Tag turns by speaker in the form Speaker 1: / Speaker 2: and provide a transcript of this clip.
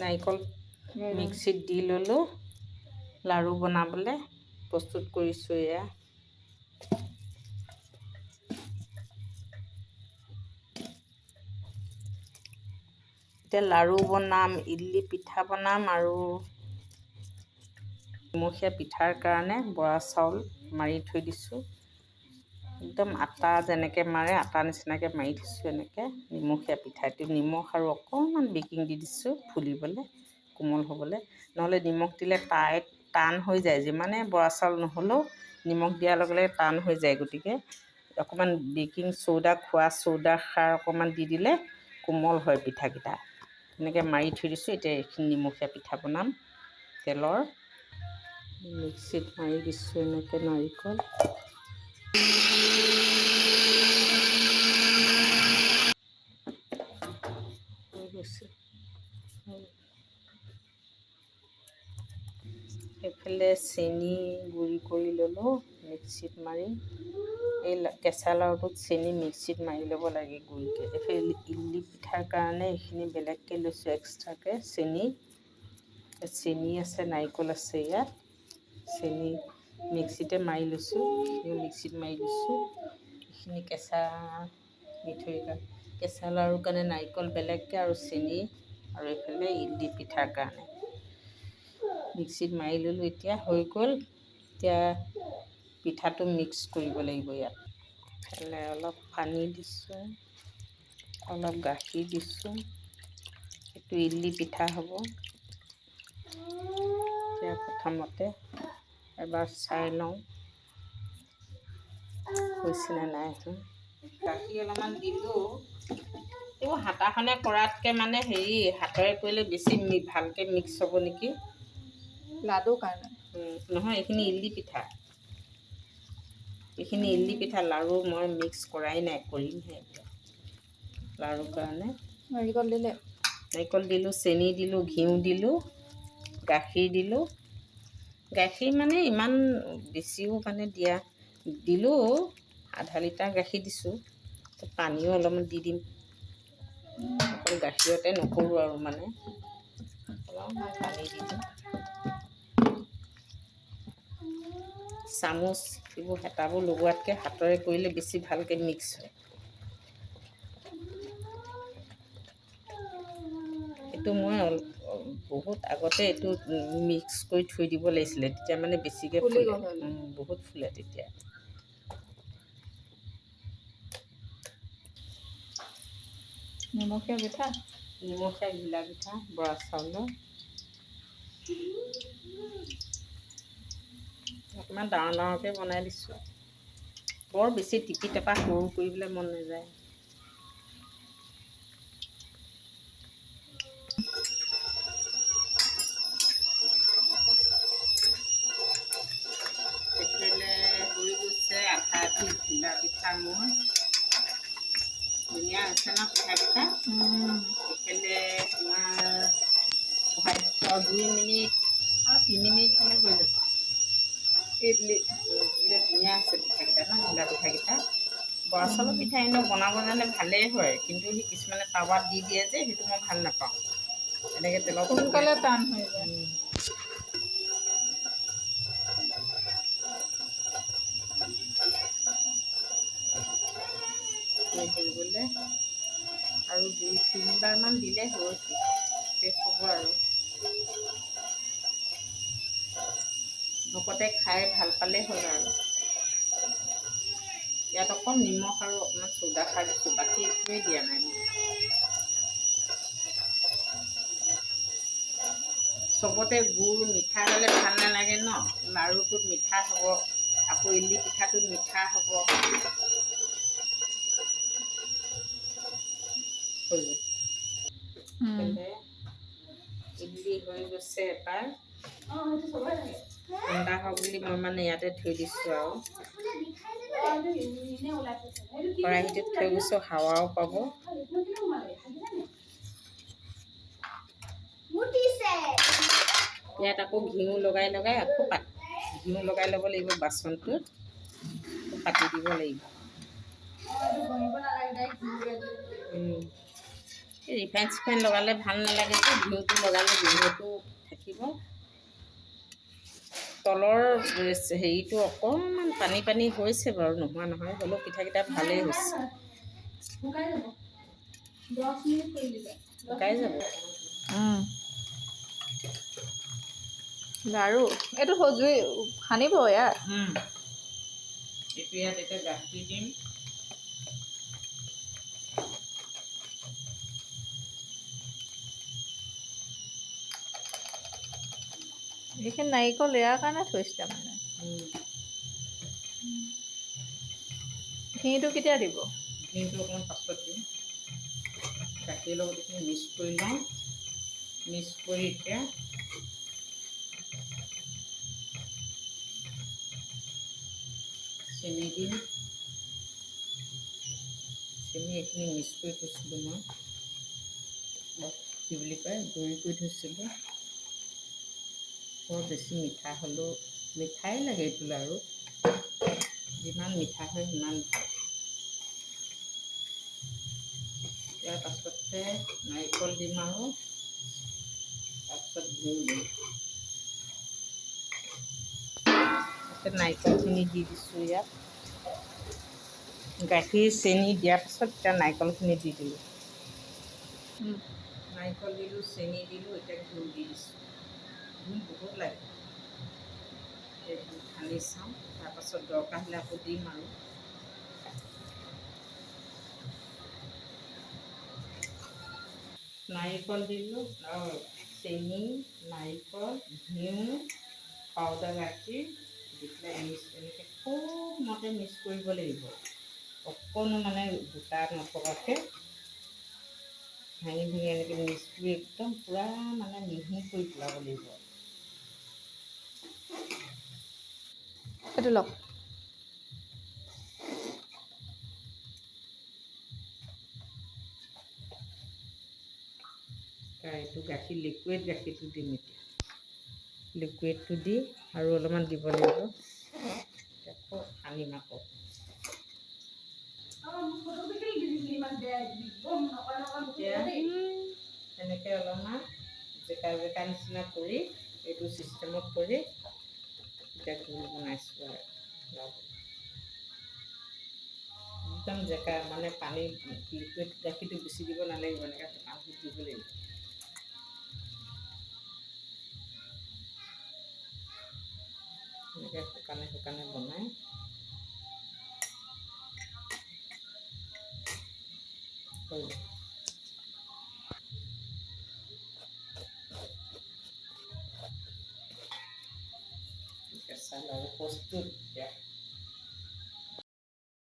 Speaker 1: নাৰিকল মিক্সিত দি ল'লোঁ লাড়ু বনাবলৈ প্ৰস্তুত কৰিছোঁ এয়া এতিয়া লাড়ু বনাম ইডলি পিঠা বনাম আৰু নিমখীয়া পিঠাৰ কাৰণে বৰা চাউল মাৰি থৈ দিছোঁ একদম আটা যেনেকৈ মাৰে আটা নিচিনাকৈ মাৰি থৈছোঁ এনেকৈ নিমখীয়া পিঠাটো নিমখ আৰু অকণমান বেকিং দি দিছোঁ ফুলিবলৈ কোমল হ'বলৈ নহ'লে নিমখ দিলে টান হৈ যায় যিমানে বৰা চাউল নহ'লেও নিমখ দিয়াৰ লগে লগে টান হৈ যায় গতিকে অকণমান বেকিং চ'ডা খোৱা চ'ডা খাৰ অকণমান দি দিলে কোমল হয় পিঠাকেইটা এনেকৈ মাৰি থৈ দিছোঁ এতিয়া এইখিনি নিমখীয়া পিঠা বনাম তেলৰ মিক্সিত মাৰি দিছোঁ এনেকৈ নাৰিকল হৈ গৈছে এইফালে চেনি গুড়ি কৰি ল'লোঁ মিক্সিত মাৰি এই কেঁচা লাড়ুটোত চেনি মিক্সিত মাৰি ল'ব লাগে গুড়িকৈ এইফালে ইডলি পিঠাৰ কাৰণে এইখিনি বেলেগকৈ লৈছোঁ এক্সট্ৰাকৈ চেনি আছে নাৰিকল আছে ইয়াত চেনি মিক্সিতে মাৰি লৈছোঁ এইখিনিও মিক্সিত মাৰি দিছোঁ এইখিনি কেঁচা মিঠৈৰ কাৰণে কেঁচা লাড়ুৰ কাৰণে নাৰিকল বেলেগকৈ আৰু চেনি আৰু এইফালে ইডলি পিঠাৰ কাৰণে মিক্সিত মাৰি ল'লোঁ এতিয়া হৈ গ'ল এতিয়া পিঠাটো মিক্স কৰিব লাগিব ইয়াত এইফালে অলপ পানী দিছোঁ অলপ গাখীৰ দিছোঁ এইটো ইডলি পিঠা হ'ব এতিয়া প্ৰথমতে এবাৰ চাই লওঁ হৈছেনে নাই গাখীৰ অলপমান দিলোঁ এইবোৰ হাতাখনে কৰাতকৈ মানে হাতেৰে কৰিলে বেছি ভালকৈ মিক্স হ'ব নেকি
Speaker 2: লাডু কাৰণে
Speaker 1: নহয় এইখিনি ইডলি পিঠা লাড়ু মই মিক্স কৰাই নাই কৰিমহে এতিয়া লাড়ুৰ কাৰণে নাৰিকল দিলোঁ চেনি দিলোঁ ঘিউ দিলোঁ গাখীৰ দিলোঁ গাখীৰ মানে ইমান বেছিও মানে দিলোঁ আধা লিটাৰ গাখীৰ দিছোঁ পানীও অলপমান দি দিম অকল গাখীৰতে নকৰোঁ আৰু মানে অলপমান পানী দি দিম চামুচ এইবোৰ হেতাবোৰ লগোৱাতকৈ হাতেৰে কৰিলে বেছি ভালকৈ মিক্স হয় এইটো মই বহুত আগতে এইটো মিক্স কৰি থৈ দিব লাগিছিলে তেতিয়া মানে বেছিকৈ ফুলে বহুত ফুলে তেতিয়া
Speaker 2: নিমখীয়া
Speaker 1: ঘিলা পিঠা বৰা চাউলৰ অকণমান ডাঙৰ ডাঙৰকৈ বনাই দিছোঁ বৰ বেছি টিপি টেপা সৰু কৰিবলৈ মন নাযায় এইফালে হৈ গৈছে আঠাটো ঘিলা পিঠা মোৰ ধুনীয়া হৈছে ন পিঠাকেইটা এইফালে তোমাৰ 2 মিনিট আৰু 3 মিনিট হ'লে হৈ যাব
Speaker 2: ইডলি
Speaker 1: এতিয়া ধুনীয়া আছে পিঠাকেইটা ন ঘিলা পিঠাকেইটা বৰা চাউলৰ পিঠা এনেও বনাব জানে ভালেই হয় কিন্তু সেই কিছুমানে টাৱাত দি দিয়ে যে সেইটো মই ভাল নাপাওঁ এনেকৈ তেলত
Speaker 2: সোনকালে টান হৈ যায়
Speaker 1: কৰিবলৈ আৰু 2-3বাৰমান দিলে হৈ শেষ হ'ব আৰু ভকতে খাই ভাল পালেই হ'ল আৰু ইয়াত অকণ নিমখ আৰু অকণমান চ'ডা খাৰ দিছোঁ বাকী একোৱেই দিয়া নাই মই চবতে গুড় মিঠা হ'লে ভাল নালাগে ন লাড়ুটোত মিঠা হ'ব আকৌ ইডলি পিঠাটোত মিঠা হ'ব ইডলি হৈ গৈছে এবাৰ ঠাণ্ডা হওক বুলি মই মানে ইয়াতে থৈ দিছোঁ আৰু কেৰাহীটোত থৈ গৈছোঁ হাৱাও পাব ইয়াত আকৌ ঘিউ লগাই আকৌ ঘিউ লগাই ল'ব লাগিব বাচনটোত পাতি দিব লাগিব ৰিফাইন লগালে ভাল নালাগে যে ঘিউটো লগালে গোন্ধটো থাকিব। তলৰ হেৰিটো অকণমান পানী হৈছে বাৰু, নোহোৱা নহয়, হ'লেও পিঠাকেইটা ভালেই হৈছে।
Speaker 2: শুকাই যাব 10 মিনিট কৰি দিলে
Speaker 1: শুকাই যাব।
Speaker 2: লাৰু এইটো সজুই সানিব ইয়াত।
Speaker 1: এইটো ইয়াত এতিয়া গাখীৰ দিম।
Speaker 2: এইখিনি নাৰিকল ইয়াৰ কাৰণে থৈছিলে মানে। ঘিটো কেতিয়া দিব?
Speaker 1: ঘিটো অকণমান পাছত দিম। গাখীৰ লগত এইখিনি মিক্স কৰি লওঁ। মিক্স কৰি এতিয়া চেনি দিম। চেনি এইখিনি মিক্স কৰি থৈছিলোঁ মই, কি বুলি কয়, গুড়ি কৰি থৈছিলোঁ। বৰ বেছি মিঠা হ'লেও, মিঠাই লাগে এইটো লাৰু, যিমান মিঠা হয় সিমান ভাল। ইয়াৰ পাছতে নাৰিকল দিম আৰু তাৰপিছত ঘিউ দিম। নাৰিকলখিনি দি দিছোঁ ইয়াত। গাখীৰ চেনি দিয়াৰ পাছত এতিয়া নাৰিকলখিনি দি দিলোঁ। নাৰিকল দিলোঁ, চেনি দিলোঁ, এতিয়া ঘিউ দি দিছোঁ। ঘিউ বহুত লাগে। ঘিউ সানি চাওঁ, তাৰপাছত দৰকাৰ হ'লে আকৌ দিম আৰু। নাৰিকল দিলোঁ, চেনি, নাৰিকল, ঘিউ, পাউদাৰ গাখীৰ দি পেলাই এনেকৈ খুব মতে মিক্স কৰিব লাগিব। অকণো মানে গোটা নথকাকৈ ভাঙি এনেকৈ মিক্স কৰি একদম পূৰা মানে মিহি কৰি পেলাব লাগিব।
Speaker 2: এইটো লওক।
Speaker 1: এইটো গাখীৰ লিকুইড গাখীৰটো দিম এতিয়া। লিকুইডটো দি আৰু অলপমান দিব লাগিব। আকৌ সানিম আকৌ। এতিয়া এনেকৈ অলপমান জেকা নিচিনা কৰি এইটো ছিষ্টেমত কৰি এতিয়া গোল বনাইছোঁ আৰু একদম জেকা, মানে পানী লিকুইড গাখীৰটো বেছি দিব নালাগিব, এনেকৈ শুকানটো দিব লাগিব। এনেকৈ শুকানে বনাই কেঁচা লাৰু প্ৰস্তুত এতিয়া।